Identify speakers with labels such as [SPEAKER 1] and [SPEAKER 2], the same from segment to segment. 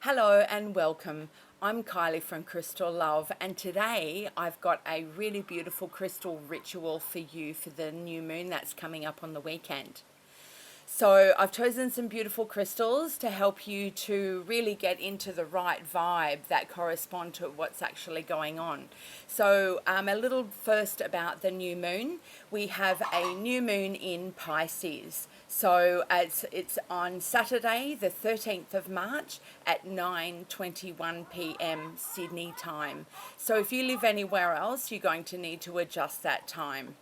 [SPEAKER 1] Hello and welcome. I'm KYLIE from Crystal Love, and today I've got a really beautiful crystal ritual for you for the new moon that's coming up on the weekend. So I've chosen some beautiful crystals to help you to really get into the right vibe that correspond to what's actually going on. So a little first about the new moon. We have a new moon in Pisces. So it's on Saturday, the 13th of March at 9:21 p.m. Sydney time. So if you live anywhere else, you're going to need to adjust that time.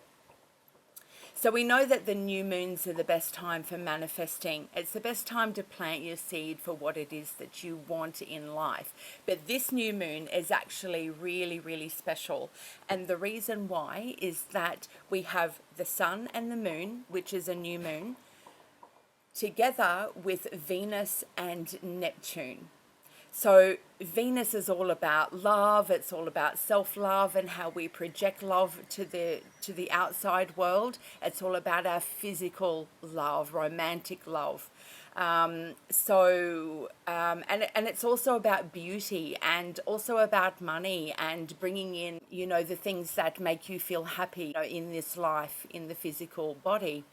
[SPEAKER 1] So we know that the new moons are the best time for manifesting. It's the best time to plant your seed for what it is that you want in life. But this new moon is actually really, really special. And the reason why is that we have the sun and the moon, which is a new moon, together with Venus and Neptune. So Venus is all about love, it's all about self-love and how we project love to the outside world. It's all about our physical love, romantic love. And it's also about beauty and also about money and bringing in, the things that make you feel happy in this life, in the physical body.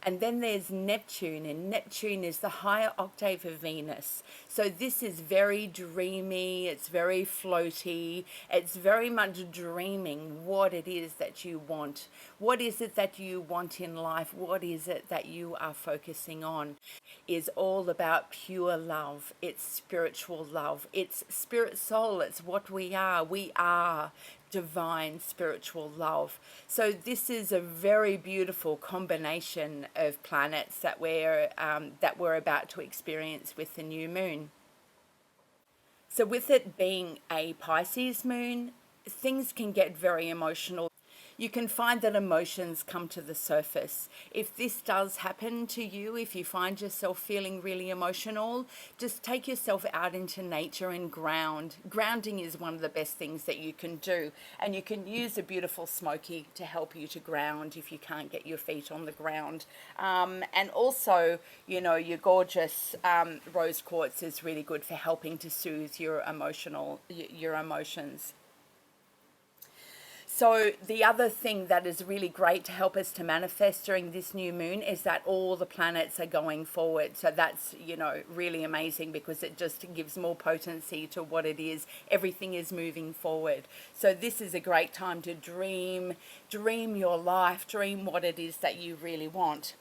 [SPEAKER 1] And then there's Neptune, and Neptune is the higher octave of Venus. So this is very dreamy, it's very floaty, it's very much dreaming what it is that you want. What is it that you want in life? What is it that you are focusing on? Is all about pure love. It's spiritual love. It's spirit soul. It's what we are. We are divine spiritual love. So this is a very beautiful combination of planets that we're about to experience with the new moon. So with it being a Pisces moon, things can get very emotional. You can find that emotions come to the surface. If this does happen to you, if you find yourself feeling really emotional, just take yourself out into nature and ground. Grounding is one of the best things that you can do. And you can use a beautiful smoky to help you to ground if you can't get your feet on the ground. And also, your gorgeous Rose Quartz is really good for helping to soothe your emotions. So the other thing that is really great to help us to manifest during this new moon is that all the planets are going forward. So that's, really amazing because it just gives more potency to what it is. Everything is moving forward. So this is a great time to dream your life, dream what it is that you really want.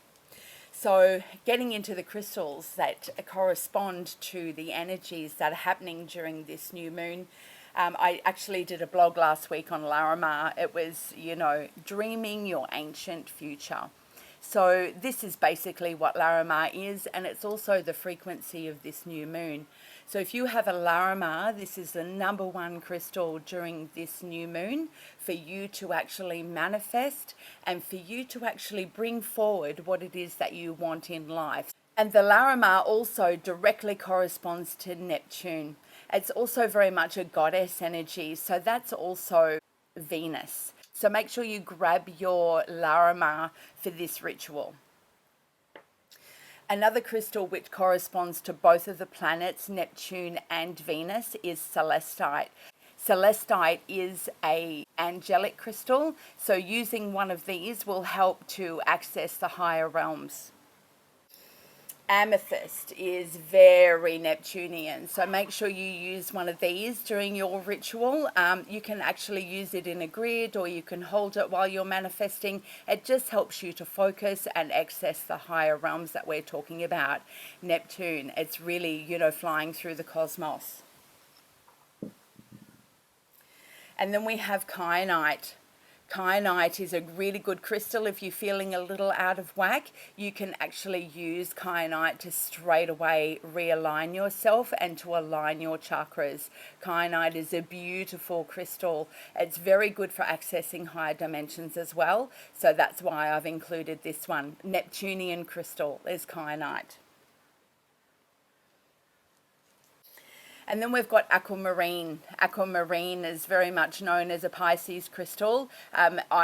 [SPEAKER 1] So getting into the crystals that correspond to the energies that are happening during this new moon. I actually did a blog last week on LARIMAR. It was, dreaming your ancient future. So this is basically what LARIMAR is, and it's also the frequency of this new moon. So if you have a LARIMAR, this is the #1 crystal during this new moon for you to actually manifest and for you to actually bring forward what it is that you want in life. And the LARIMAR also directly corresponds to Neptune. It's also very much a goddess energy, so that's also Venus. So make sure you grab your LARIMAR for this ritual. Another crystal which corresponds to both of the planets, Neptune and Venus, is CELESTITE. CELESTITE is an angelic crystal, so using one of these will help to access the higher realms. Amethyst is very Neptunian, so make sure you use one of these during your ritual. You can actually use it in a grid or you can hold it while you're manifesting. It just helps you to focus and access the higher realms that we're talking about. Neptune, it's really, flying through the cosmos. And then we have kyanite. Kyanite is a really good crystal. If you're feeling a little out of whack, you can actually use kyanite to straight away realign yourself and to align your chakras. Kyanite is a beautiful crystal. It's very good for accessing higher dimensions as well. So that's why I've included this one. Neptunian crystal is kyanite. And then we've got aquamarine. Aquamarine is very much known as a Pisces crystal.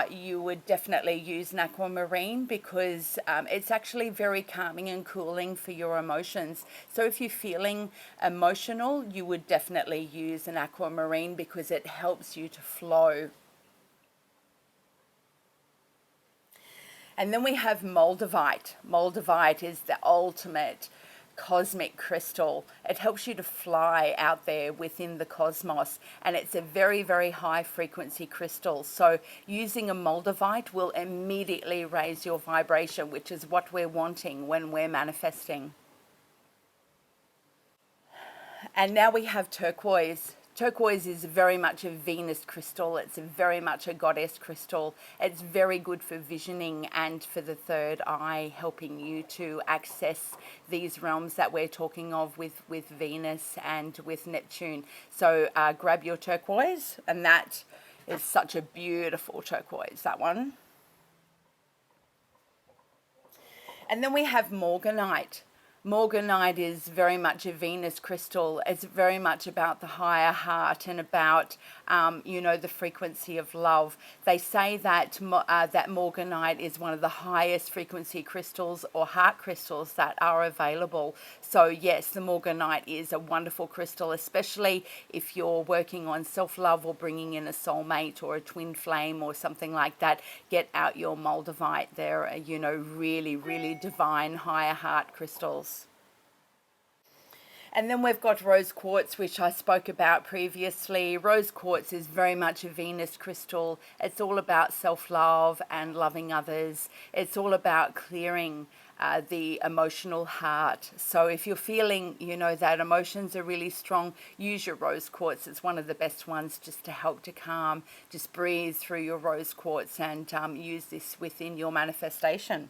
[SPEAKER 1] You would definitely use an aquamarine because it's actually very calming and cooling for your emotions. So if you're feeling emotional, you would definitely use an aquamarine because it helps you to flow. And then we have MOLDAVITE. MOLDAVITE is the ultimate cosmic crystal. It helps you to fly out there within the cosmos, and it's a very, very high frequency crystal. So using a MOLDAVITE will immediately raise your vibration, which is what we're wanting when we're manifesting. And now we have turquoise. Turquoise is very much a Venus crystal. It's very much a goddess crystal. It's very good for visioning and for the third eye, helping you to access these realms that we're talking of with Venus and with Neptune. So grab your turquoise, and that is such a beautiful turquoise, that one. And then we have morganite. Morganite is very much a Venus crystal. It's very much about the higher heart and about, the frequency of love. They say that that morganite is one of the highest frequency crystals or heart crystals that are available. So yes, the morganite is a wonderful crystal, especially if you're working on self-love or bringing in a soulmate or a twin flame or something like that. Get out your moldavite. They're, really, really divine higher heart crystals. And then we've got rose quartz, which I spoke about previously. Rose quartz is very much a Venus crystal. It's all about self-love and loving others. It's all about clearing the emotional heart. So if you're feeling, that emotions are really strong, use your rose quartz. It's one of the best ones just to help to calm. Just breathe through your rose quartz and use this within your manifestation.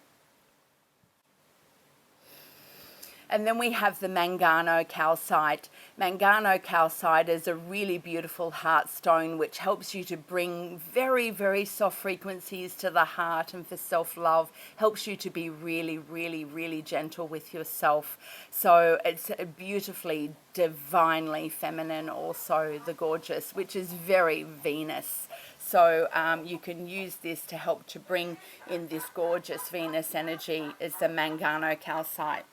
[SPEAKER 1] And then we have the Mangano calcite. Mangano calcite is a really beautiful heart stone which helps you to bring very, very soft frequencies to the heart and for self-love, helps you to be really, really, really gentle with yourself. So it's a beautifully, divinely feminine also, the gorgeous, which is very Venus. So you can use this to help to bring in this gorgeous Venus energy is the Mangano calcite.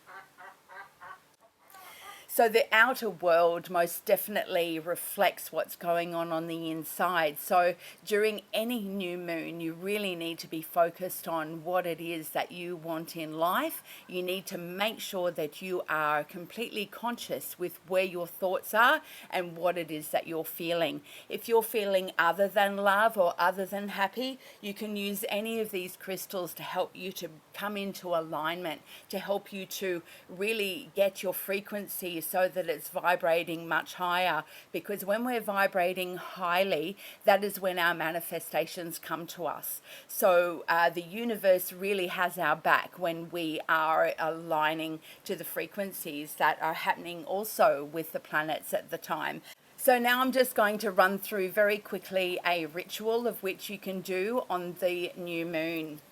[SPEAKER 1] So the outer world most definitely reflects what's going on the inside. So during any new moon, you really need to be focused on what it is that you want in life. You need to make sure that you are completely conscious with where your thoughts are and what it is that you're feeling. If you're feeling other than love or other than happy, you can use any of these crystals to help you to come into alignment, to help you to really get your frequency so that it's vibrating much higher, because when we're vibrating highly, that is when our manifestations come to us. So the universe really has our back when we are aligning to the frequencies that are happening also with the planets at the time. So now I'm just going to run through very quickly a ritual of which you can do on the new moon.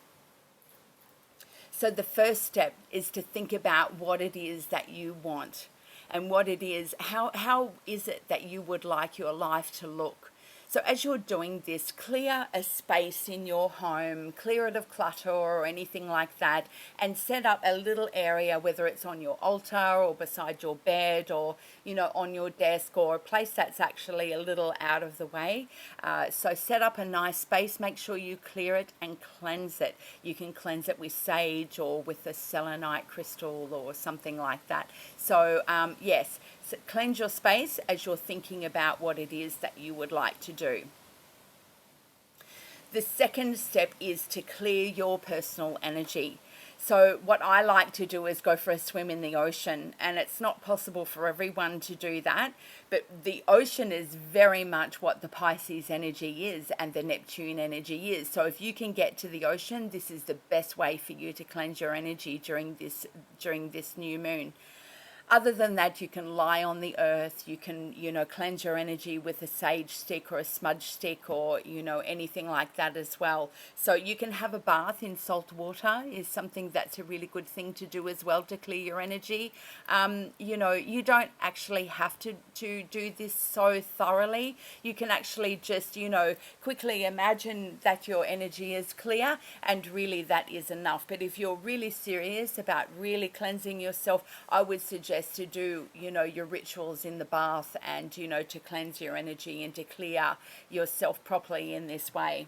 [SPEAKER 1] So the first step is to think about what it is that you want and what it is, how is it that you would like your life to look. So as you're doing this, clear a space in your home, clear it of clutter or anything like that, and set up a little area, whether it's on your altar or beside your bed or, on your desk, or a place that's actually a little out of the way. So set up a nice space, make sure you clear it and cleanse it. You can cleanse it with sage or with a selenite crystal or something like that. So yes. So cleanse your space as you're thinking about what it is that you would like to do. The second step is to clear your personal energy. So what I like to do is go for a swim in the ocean, and it's not possible for everyone to do that, but the ocean is very much what the Pisces energy is and the Neptune energy is. So if you can get to the ocean, this is the best way for you to cleanse your energy during this new moon. Other than that, you can lie on the earth. You can, cleanse your energy with a sage stick or a smudge stick or, anything like that as well. So you can have a bath in salt water is something that's a really good thing to do as well to clear your energy. You don't actually have to do this so thoroughly. You can actually just, quickly imagine that your energy is clear, and really that is enough. But if you're really serious about really cleansing yourself, I would suggest to do, your rituals in the bath and, to cleanse your energy and to clear yourself properly in this way.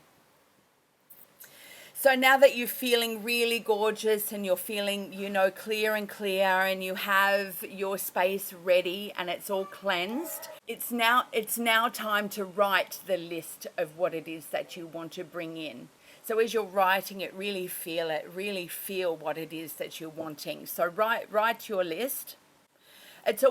[SPEAKER 1] So now that you're feeling really gorgeous and you're feeling, clear and you have your space ready and it's all cleansed, it's now time to write the list of what it is that you want to bring in. So as you're writing it, really feel what it is that you're wanting. So write your list. It's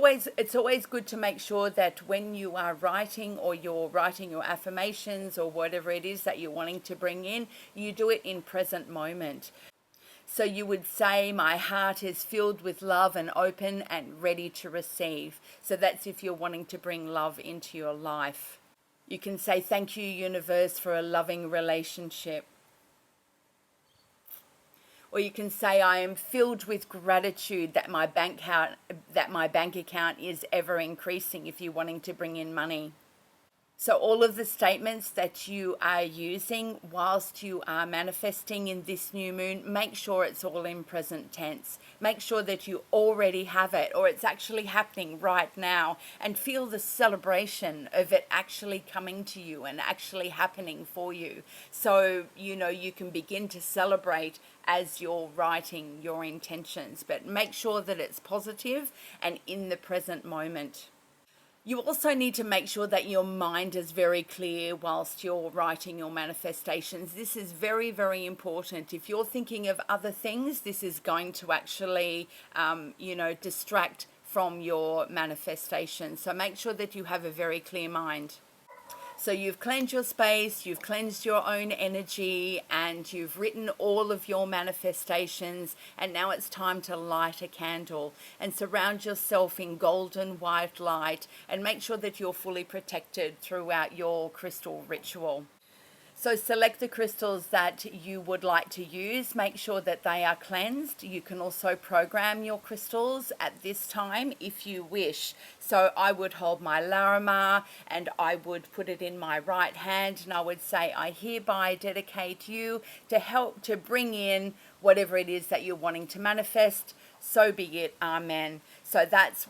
[SPEAKER 1] always good to make sure that when you are writing or you're writing your affirmations or whatever it is that you're wanting to bring in, you do it in present moment. So you would say, my heart is filled with love and open and ready to receive. So that's if you're wanting to bring love into your life. You can say, thank you, universe, for a loving relationship. Or you can say, I am filled with gratitude that my bank account is ever increasing, if you're wanting to bring in money. So all of the statements that you are using whilst you are manifesting in this new moon, make sure it's all in present tense. Make sure that you already have it, or it's actually happening right now, and feel the celebration of it actually coming to you and actually happening for you. So, you can begin to celebrate as you're writing your intentions, but make sure that it's positive and in the present moment. You also need to make sure that your mind is very clear whilst you're writing your manifestations. This is very, very important. If you're thinking of other things, this is going to actually, distract from your manifestation. So make sure that you have a very clear mind. So you've cleansed your space, you've cleansed your own energy, and you've written all of your manifestations, and now it's time to light a candle and surround yourself in golden white light, and make sure that you're fully protected throughout your crystal ritual. So select the crystals that you would like to use. Make sure that they are cleansed. You can also program your crystals at this time if you wish. So I would hold my LARIMAR and I would put it in my right hand, and I would say, I hereby dedicate you to help to bring in whatever it is that you're wanting to manifest. So be it. Amen. So that's,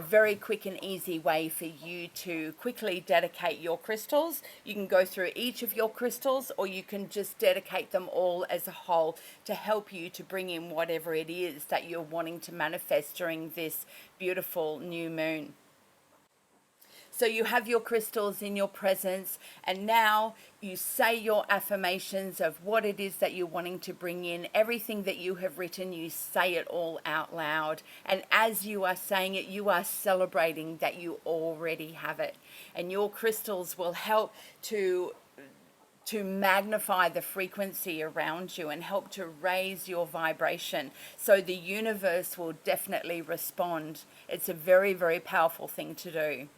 [SPEAKER 1] very quick and easy way for you to quickly dedicate your crystals. You can go through each of your crystals, or you can just dedicate them all as a whole to help you to bring in whatever it is that you're wanting to manifest during this beautiful new moon. So you have your crystals in your presence, and now you say your affirmations of what it is that you're wanting to bring in. Everything that you have written, you say it all out loud. And as you are saying it, you are celebrating that you already have it. And your crystals will help to magnify the frequency around you and help to raise your vibration. So the universe will definitely respond. It's a very, very powerful thing to do.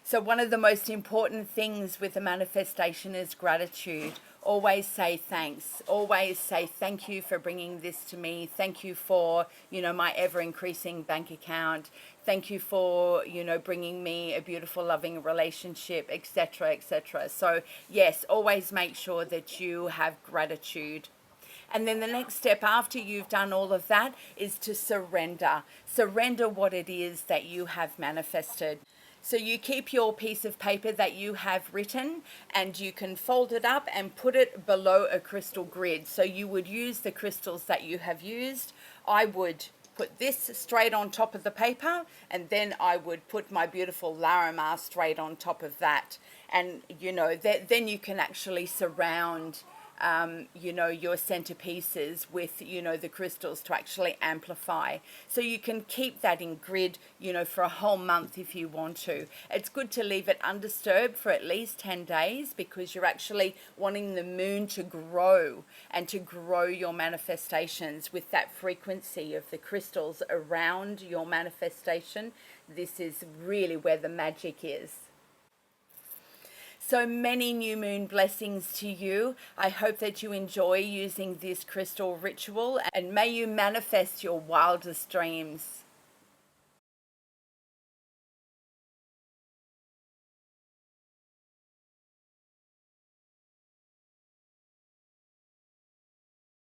[SPEAKER 1] So one of the most important things with the manifestation is gratitude. Always say thanks. Always say thank you for bringing this to me. Thank you for, my ever-increasing bank account. Thank you for, bringing me a beautiful, loving relationship, etc., etc. So yes, always make sure that you have gratitude. And then the next step after you've done all of that is to surrender. Surrender what it is that you have manifested. So you keep your piece of paper that you have written, and you can fold it up and put it below a crystal grid. So you would use the crystals that you have used. I would put this straight on top of the paper, and then I would put my beautiful LARIMAR straight on top of that. And, then you can actually surround you know, your centerpieces with, you know, the crystals to actually amplify. So you can keep that in grid, you know, for a whole month if you want to. It's good to leave it undisturbed for at least 10 days because you're actually wanting the moon to grow and to grow your manifestations with that frequency of the crystals around your manifestation. This is really where the magic is. So many new moon blessings to you. I hope that you enjoy using this crystal ritual, and may you manifest your wildest dreams.